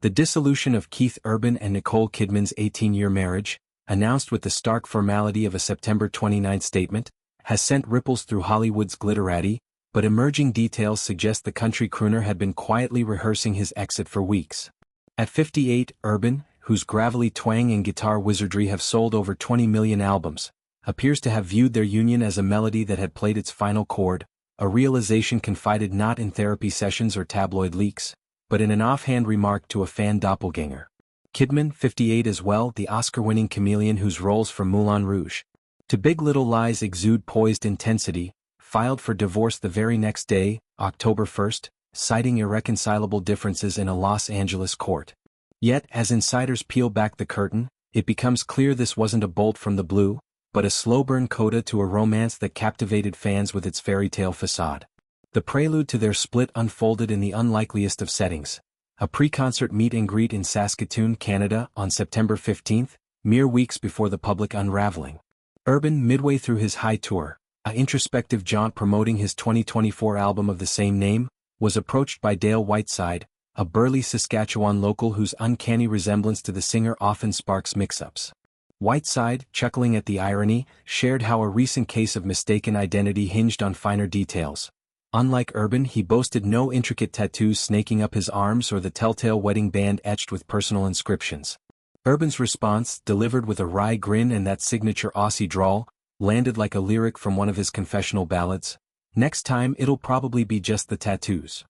The dissolution of Keith Urban and Nicole Kidman's 18-year marriage, announced with the stark formality of a September 29 statement, has sent ripples through Hollywood's glitterati, but emerging details suggest the country crooner had been quietly rehearsing his exit for weeks. At 58, Urban, whose gravelly twang and guitar wizardry have sold over 20 million albums, appears to have viewed their union as a melody that had played its final chord, a realization confided not in therapy sessions or tabloid leaks, but in an offhand remark to a fan doppelganger. Kidman, 58 as well, the Oscar-winning chameleon whose roles from Moulin Rouge to Big Little Lies exude poised intensity, filed for divorce the very next day, October 1, citing irreconcilable differences in a Los Angeles court. Yet, as insiders peel back the curtain, it becomes clear this wasn't a bolt from the blue, but a slow-burn coda to a romance that captivated fans with its fairy tale facade. The prelude to their split unfolded in the unlikeliest of settings, a pre-concert meet and greet in Saskatoon, Canada, on September 15, mere weeks before the public unraveling. Urban, midway through his high tour, an introspective jaunt promoting his 2024 album of the same name, was approached by Dale Whiteside, a burly Saskatchewan local whose uncanny resemblance to the singer often sparks mix-ups. Whiteside, chuckling at the irony, shared how a recent case of mistaken identity hinged on finer details. Unlike Urban, he boasted no intricate tattoos snaking up his arms or the telltale wedding band etched with personal inscriptions. Urban's response, delivered with a wry grin and that signature Aussie drawl, landed like a lyric from one of his confessional ballads. Next time it'll probably be just the tattoos.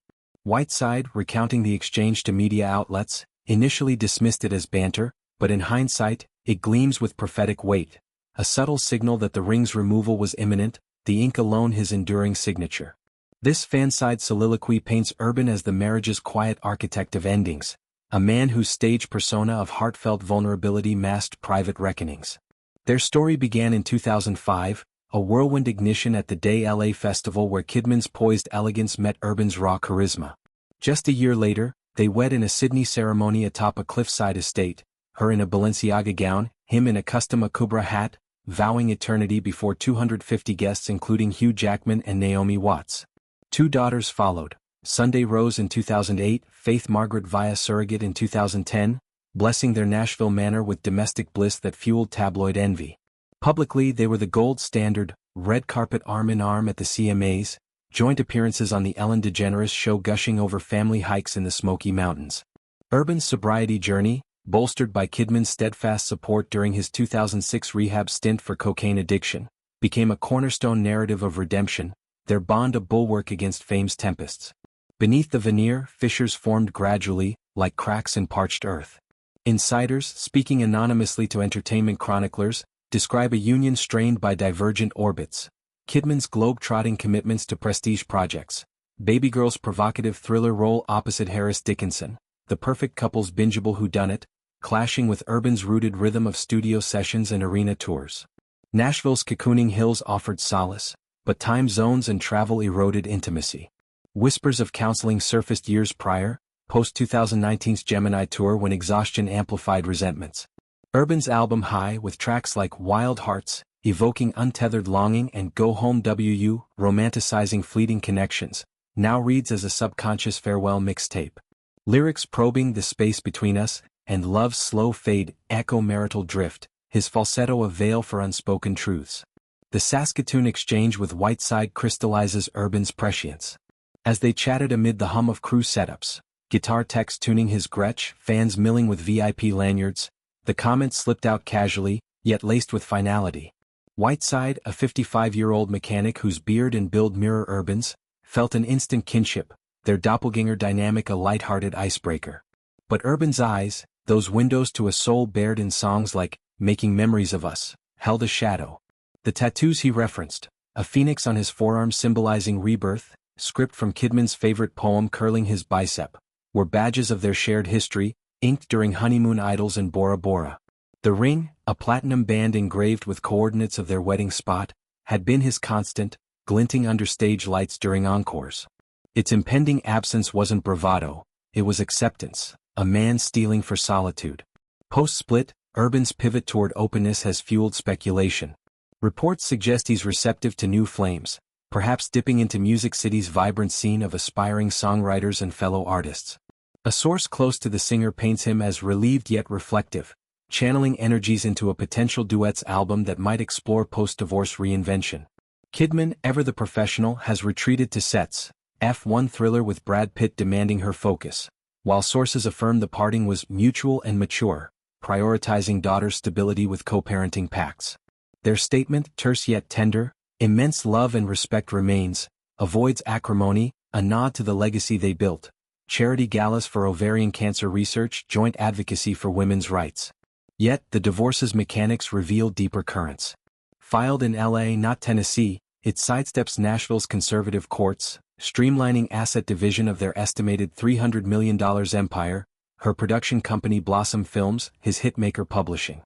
Whiteside, recounting the exchange to media outlets, initially dismissed it as banter, but in hindsight, it gleams with prophetic weight, a subtle signal that the ring's removal was imminent, the ink alone his enduring signature. This fanside soliloquy paints Urban as the marriage's quiet architect of endings, a man whose stage persona of heartfelt vulnerability masked private reckonings. Their story began in 2005, a whirlwind ignition at the Day LA festival where Kidman's poised elegance met Urban's raw charisma. Just a year later, they wed in a Sydney ceremony atop a cliffside estate, her in a Balenciaga gown, him in a custom Akubra hat, vowing eternity before 250 guests including Hugh Jackman and Naomi Watts. 2 daughters followed, Sunday Rose in 2008, Faith Margaret via surrogate in 2010, blessing their Nashville manor with domestic bliss that fueled tabloid envy. Publicly they were the gold standard, red carpet arm-in-arm at the CMAs, joint appearances on the Ellen DeGeneres show gushing over family hikes in the Smoky Mountains. Urban's sobriety journey, bolstered by Kidman's steadfast support during his 2006 rehab stint for cocaine addiction, became a cornerstone narrative of redemption, their bond a bulwark against fame's tempests. Beneath the veneer, fissures formed gradually, like cracks in parched earth. Insiders, speaking anonymously to entertainment chroniclers, describe a union strained by divergent orbits. Kidman's globe-trotting commitments to prestige projects, Baby Girl's provocative thriller role opposite Harris Dickinson, the perfect couple's bingeable whodunit, clashing with Urban's rooted rhythm of studio sessions and arena tours. Nashville's cocooning hills offered solace, but time zones and travel eroded intimacy. Whispers of counseling surfaced years prior, post-2019's Gemini tour when exhaustion amplified resentments. Urban's album High, with tracks like Wild Hearts, evoking untethered longing, and Go Home WU, romanticizing fleeting connections, now reads as a subconscious farewell mixtape. Lyrics probing the space between us, and love's slow fade, echo marital drift, his falsetto a veil for unspoken truths. The Saskatoon exchange with Whiteside crystallizes Urban's prescience. As they chatted amid the hum of crew setups, guitar techs tuning his Gretsch, fans milling with VIP lanyards, the comments slipped out casually, yet laced with finality. Whiteside, a 55-year-old mechanic whose beard and build mirror Urban's, felt an instant kinship, their doppelganger dynamic a light-hearted icebreaker. But Urban's eyes, those windows to a soul bared in songs like Making Memories of Us, held a shadow. The tattoos he referenced, a phoenix on his forearm symbolizing rebirth, script from Kidman's favorite poem curling his bicep, were badges of their shared history, inked during honeymoon idols in Bora Bora. The ring, a platinum band engraved with coordinates of their wedding spot, had been his constant, glinting under stage lights during encores. Its impending absence wasn't bravado, it was acceptance, a man stealing for solitude. Post-split, Urban's pivot toward openness has fueled speculation. Reports suggest he's receptive to new flames, perhaps dipping into Music City's vibrant scene of aspiring songwriters and fellow artists. A source close to the singer paints him as relieved yet reflective, channeling energies into a potential duets album that might explore post-divorce reinvention. Kidman, ever the professional, has retreated to sets, F1 thriller with Brad Pitt demanding her focus, while sources affirm the parting was mutual and mature, prioritizing daughter's stability with co-parenting pacts. Their statement, terse yet tender, immense love and respect remains, avoids acrimony, a nod to the legacy they built, charity galas for ovarian cancer research, joint advocacy for women's rights. Yet, the divorce's mechanics reveal deeper currents. Filed in LA, not Tennessee, it sidesteps Nashville's conservative courts, streamlining asset division of their estimated $300 million empire, her production company Blossom Films, his hitmaker publishing.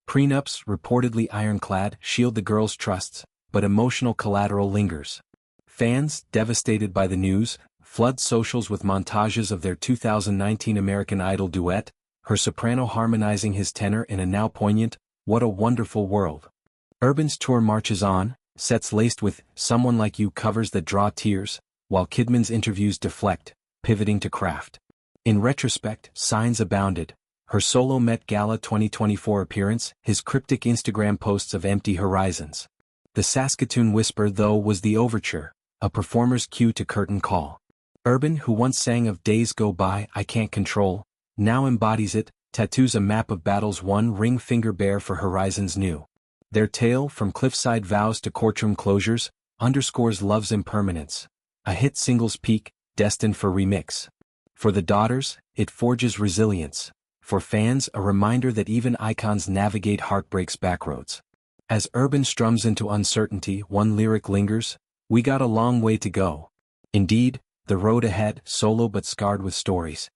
Prenups, reportedly ironclad, shield the girls' trusts, but emotional collateral lingers. Fans, devastated by the news, flood socials with montages of their 2019 American Idol duet, her soprano harmonizing his tenor in a now poignant, "What a Wonderful World." Urban's tour marches on, sets laced with "Someone Like You" covers that draw tears, while Kidman's interviews deflect, pivoting to craft. In retrospect, signs abounded. Her solo Met Gala 2024 appearance, his cryptic Instagram posts of empty horizons. The Saskatoon Whisper, though, was the overture, a performer's cue to curtain call. Urban, who once sang of "days go by I can't control," now embodies it, tattoos a map of battles won, ring finger bare for horizons new. Their tale, from cliffside vows to courtroom closures, underscores love's impermanence. A hit singles peak, destined for remix. For the daughters, it forges resilience. For fans, a reminder that even icons navigate heartbreak's backroads. As Urban strums into uncertainty, one lyric lingers, "We got a long way to go." Indeed, the road ahead, solo but scarred with stories,